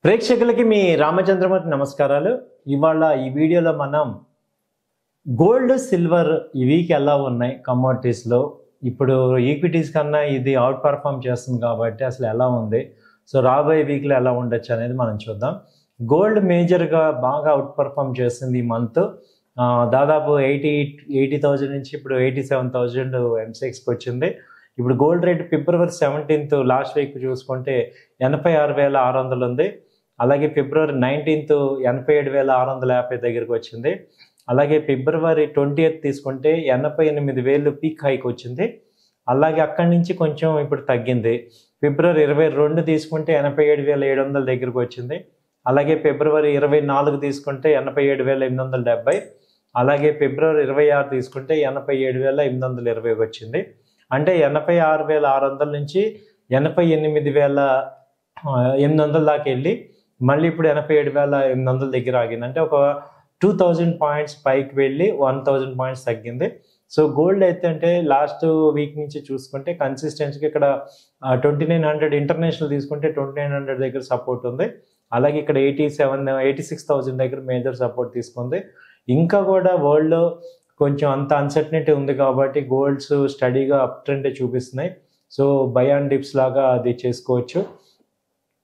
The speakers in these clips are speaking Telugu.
ప్రేక్షకులకి మీ రామచంద్రమూర్తి నమస్కారాలు. ఇవాళ ఈ వీడియోలో మనం గోల్డ్ సిల్వర్ ఈ వీక్ ఎలా ఉన్నాయి కమోడిటీస్లో, ఇప్పుడు ఈక్విటీస్ కన్నా ఇది అవుట్ పర్ఫామ్ చేస్తుంది కాబట్టి అసలు ఎలా ఉంది, సో రాబోయే వీక్లో ఎలా ఉండొచ్చు అనేది మనం చూద్దాం. గోల్డ్ మేజర్గా బాగా అవుట్ పర్ఫామ్ చేస్తుంది ఈ మంత్. దాదాపు 80,000 నుంచి ఇప్పుడు 87,000 ఎంసెక్స్కి వచ్చింది. ఇప్పుడు గోల్డ్ రేట్ ఫిబ్రవరి 17th లాస్ట్ వీక్ చూసుకుంటే 86,600 ఉంది. అలాగే ఫిబ్రవరి 19th 87,650 దగ్గరికి వచ్చింది. అలాగే ఫిబ్రవరి 20th తీసుకుంటే 88,000 పీక్ హైక్ వచ్చింది. అలాగే అక్కడి నుంచి కొంచెం ఇప్పుడు తగ్గింది. ఫిబ్రవరి 22 తీసుకుంటే 87,700 దగ్గరికి వచ్చింది. అలాగే ఫిబ్రవరి 24 తీసుకుంటే 87,870. అలాగే ఫిబ్రవరి 26 తీసుకుంటే 87,820 వచ్చింది. అంటే 86,600 నుంచి 88,800 దాకా వెళ్ళి మళ్ళీ ఇప్పుడు 87,800 దగ్గర ఆగింది. అంటే ఒక 2000 పాయింట్స్ పైకి వెళ్ళి 1000 పాయింట్స్ తగ్గింది. సో గోల్డ్ అయితే అంటే లాస్ట్ వీక్ నుంచి చూసుకుంటే కన్సిస్టెన్సీకి ఇక్కడ 2900 ఇంటర్నేషనల్ తీసుకుంటే 2900 దగ్గర సపోర్ట్ ఉంది. అలాగే ఇక్కడ 86,000 దగ్గర మేజర్ సపోర్ట్ తీసుకుంది. ఇంకా కూడా వరల్డ్లో కొంచెం అంత అన్సర్టనిటీ ఉంది కాబట్టి గోల్డ్స్ స్టడీగా అప్ ట్రెండ్ చూపిస్తున్నాయి. సో బై అండ్ డిప్స్ లాగా అది చేసుకోవచ్చు.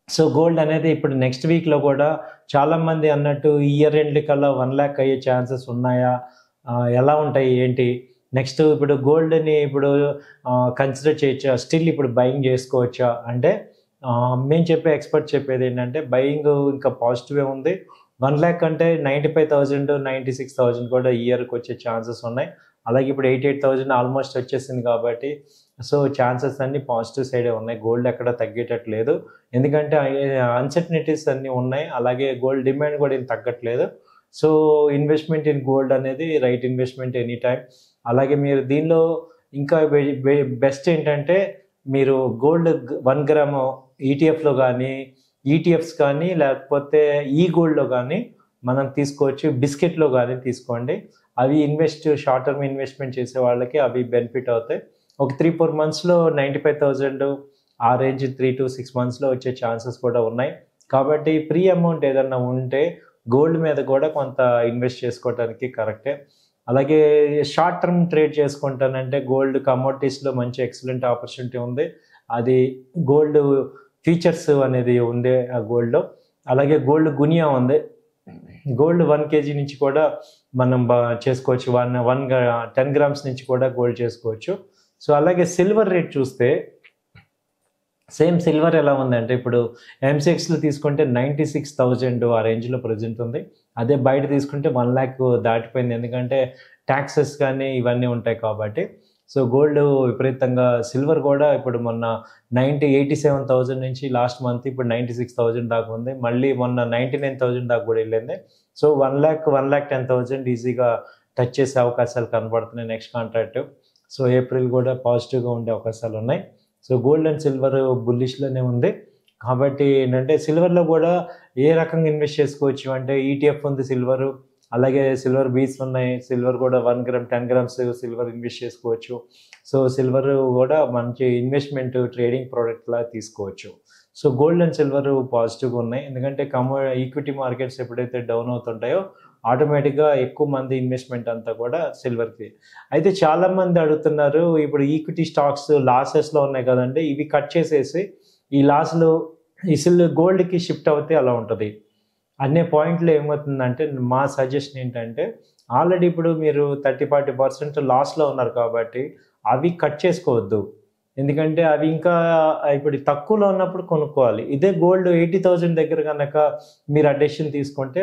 సో గోల్డ్ అనేది ఇప్పుడు నెక్స్ట్ వీక్లో కూడా చాలామంది అన్నట్టు ఇయర్ ఎండ్ కల్లా 1 lakh అయ్యే ఛాన్సెస్ ఉన్నాయా, ఎలా ఉంటాయి ఏంటి, నెక్స్ట్ ఇప్పుడు గోల్డ్ని ఇప్పుడు కన్సిడర్ చేయొచ్చా, స్టిల్ ఇప్పుడు బయింగ్ చేసుకోవచ్చా అంటే మేము ఎక్స్పర్ట్ చెప్పేది ఏంటంటే బయింగ్ ఇంకా పాజిటివే ఉంది. 1 lakh అంటే 95,000 96,000 కూడా ఇయర్కి వచ్చే ఛాన్సెస్ ఉన్నాయి. అలాగే ఇప్పుడు 88,000 ఆల్మోస్ట్ వచ్చేసింది కాబట్టి సో ఛాన్సెస్ అన్నీ పాజిటివ్ సైడే ఉన్నాయి. గోల్డ్ ఎక్కడ తగ్గేటట్లేదు, ఎందుకంటే అన్సర్టనిటీస్ అన్నీ ఉన్నాయి. అలాగే గోల్డ్ డిమాండ్ కూడా ఏం తగ్గట్లేదు. సో ఇన్వెస్ట్మెంట్ ఇన్ గోల్డ్ అనేది రైట్ ఇన్వెస్ట్మెంట్ ఎనీ టైం. అలాగే మీరు దీనిలో ఇంకా బెస్ట్ ఏంటంటే మీరు గోల్డ్ 1 గ్రామ్ ఈటీఎఫ్లో కానీ ఈటీఎఫ్స్ కానీ లేకపోతే ఈ గోల్డ్లో కానీ మనం తీసుకోవచ్చు. బిస్కెట్లో కానీ తీసుకోండి. అవి షార్ట్ టర్మ్ ఇన్వెస్ట్మెంట్ చేసే వాళ్ళకి అవి బెనిఫిట్ అవుతాయి. ఒక 3-4 monthsలో 95,000 ఆ రేంజ్ 3 to 6 monthsలో వచ్చే ఛాన్సెస్ కూడా ఉన్నాయి. కాబట్టి ప్రీ అమౌంట్ ఏదన్నా ఉంటే గోల్డ్ మీద కూడా కొంత ఇన్వెస్ట్ చేసుకోవడానికి కరెక్టే. అలాగే షార్ట్ టర్మ్ ట్రేడ్ చేసుకుంటానంటే గోల్డ్ కమోడిటీస్లో మంచి ఎక్సలెంట్ ఆపర్చునిటీ ఉంది. అది గోల్డ్ ఫీచర్స్ అనేది ఉంది ఆ గోల్డ్లో. అలాగే గోల్డ్ గునియా ఉంది. గోల్డ్ 1 kg నుంచి కూడా మనం చేసుకోవచ్చు. 10 grams నుంచి కూడా గోల్డ్ చేసుకోవచ్చు. సో అలాగే సిల్వర్ రేట్ చూస్తే సేమ్ సిల్వర్ ఎలా ఉందంటే ఇప్పుడు ఎంసెక్స్లో తీసుకుంటే 96,000 ఆ రేంజ్లో ప్రజెంట్ ఉంది. అదే బయట తీసుకుంటే 1 lakh దాటిపోయింది, ఎందుకంటే ట్యాక్సెస్ కానీ ఇవన్నీ ఉంటాయి కాబట్టి. సో గోల్డ్ విపరీతంగా, సిల్వర్ కూడా ఇప్పుడు మొన్న 87,000 నుంచి లాస్ట్ మంత్ ఇప్పుడు 96,000 దాకా ఉంది. మళ్ళీ మొన్న 99,000 దాకా కూడా వెళ్ళింది. సో 1,10,000 ఈజీగా టచ్ చేసే అవకాశాలు కనబడుతున్నాయి నెక్స్ట్ కాంట్రాక్ట్. సో ఏప్రిల్ కూడా పాజిటివ్గా ఉండే అవకాశాలు ఉన్నాయి. సో గోల్డ్ అండ్ సిల్వర్ బుల్లిష్లోనే ఉంది. కాబట్టి ఏంటంటే సిల్వర్లో కూడా ఏ రకంగా ఇన్వెస్ట్ చేసుకోవచ్చు అంటే ఈటీఎఫ్ ఉంది సిల్వరు, అలాగే సిల్వర్ బీట్స్ ఉన్నాయి. సిల్వర్ కూడా 1 gram 10 grams సిల్వర్ ఇన్వెస్ట్ చేసుకోవచ్చు. సో సిల్వర్ కూడా మంచి ఇన్వెస్ట్మెంట్ ట్రేడింగ్ ప్రోడక్ట్ లాగా తీసుకోవచ్చు. సో గోల్డ్ అండ్ సిల్వర్ పాజిటివ్గా ఉన్నాయి, ఎందుకంటే ఈక్విటీ మార్కెట్స్ ఎప్పుడైతే డౌన్ అవుతుంటాయో ఆటోమేటిక్గా ఎక్కువ మంది ఇన్వెస్ట్మెంట్ అంతా కూడా సిల్వర్కి. అయితే చాలామంది అడుగుతున్నారు ఇప్పుడు ఈక్విటీ స్టాక్స్ లాసెస్లో ఉన్నాయి కదండి, ఇవి కట్ చేసేసి ఈ లాస్లు గోల్డ్కి షిఫ్ట్ అవుతే అలా ఉంటుంది అనే పాయింట్లో ఏమవుతుందంటే మా సజెషన్ ఏంటంటే ఆల్రెడీ ఇప్పుడు మీరు 30-40% లాస్లో ఉన్నారు కాబట్టి అవి కట్ చేసుకోవద్దు. ఎందుకంటే అవి ఇంకా ఇప్పుడు తక్కువలో ఉన్నప్పుడు కొనుక్కోవాలి. ఇదే గోల్డ్ 80,000 దగ్గర కనుక మీరు ఆ డెసిషన్ తీసుకుంటే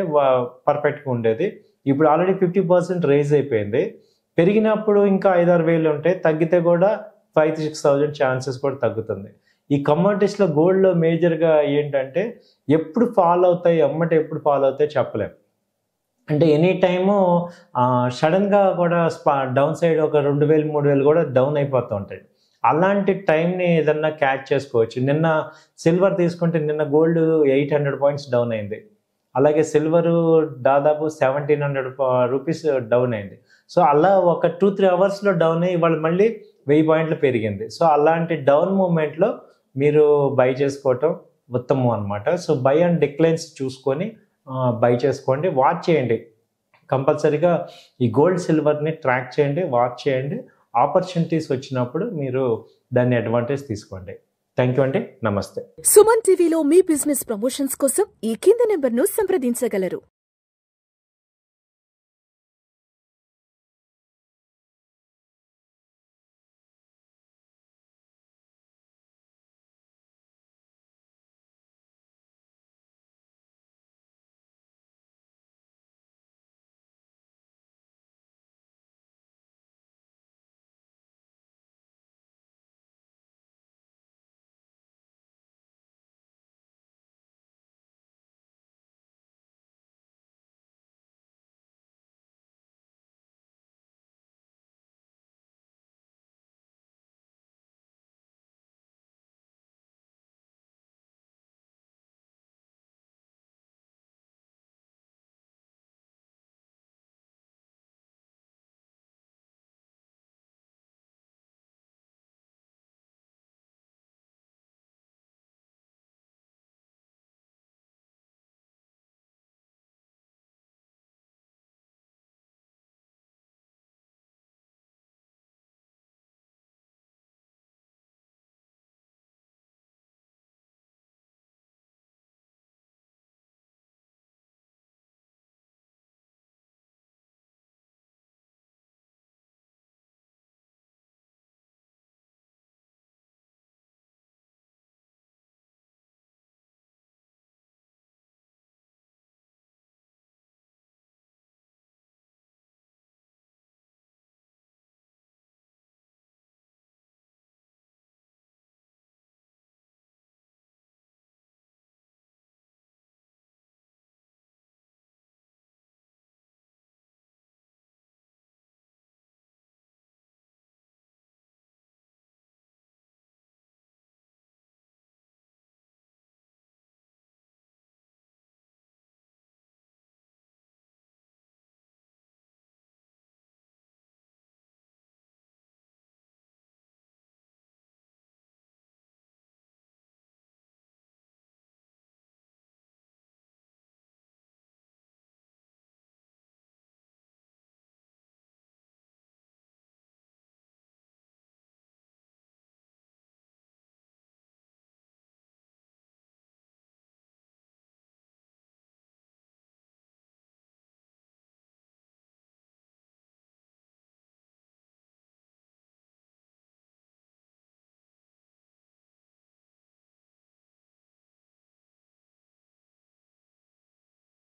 పర్ఫెక్ట్గా ఉండేది. ఇప్పుడు ఆల్రెడీ 50% రైజ్ అయిపోయింది. పెరిగినప్పుడు ఇంకా 5-6 వేలు ఉంటాయి, తగ్గితే కూడా 5,000-6,000 ఛాన్సెస్ కూడా తగ్గుతుంది. ఈ కమోడిటీస్లో గోల్డ్లో మేజర్గా ఏంటంటే ఎప్పుడు ఫాల్ అవుతాయి, ఎప్పుడు ఫాల్ అవుతాయి చెప్పలేం. అంటే ఎనీ టైము సడన్గా కూడా డౌన్ సైడ్ ఒక 2,000-3,000 కూడా డౌన్ అయిపోతూ ఉంటాయి. అలాంటి టైంని ఏదన్నా క్యాచ్ చేసుకోవచ్చు. నిన్న సిల్వర్ తీసుకుంటే నిన్న గోల్డ్ 800 points డౌన్ అయింది. అలాగే సిల్వరు దాదాపు 1,700 రూపీస్ డౌన్ అయింది. సో అలా ఒక 2-3 అవర్స్లో డౌన్ అయ్యి ఇవాళ మళ్ళీ 1000 points పెరిగింది. సో అలాంటి డౌన్ మూమెంట్లో మీరు బై చేసుకోవటం ఉత్తమం అనమాట. సో బై అండ్ డిక్లైన్స్ చూసుకొని బై చేసుకోండి. వాచ్ చేయండి, కంపల్సరీగా ఈ గోల్డ్ సిల్వర్ని ట్రాక్ చేయండి, వాచ్ చేయండి. ఆపర్చునిటీస్ వచ్చినప్పుడు మీరు దాన్ని అడ్వాంటేజ్ తీసుకోండి. థ్యాంక్ యూ అండి, నమస్తే. సుమన్ టీవీలో మీ బిజినెస్ ప్రమోషన్స్ కోసం ఈ కింది నెంబర్ను సంప్రదించగలరు.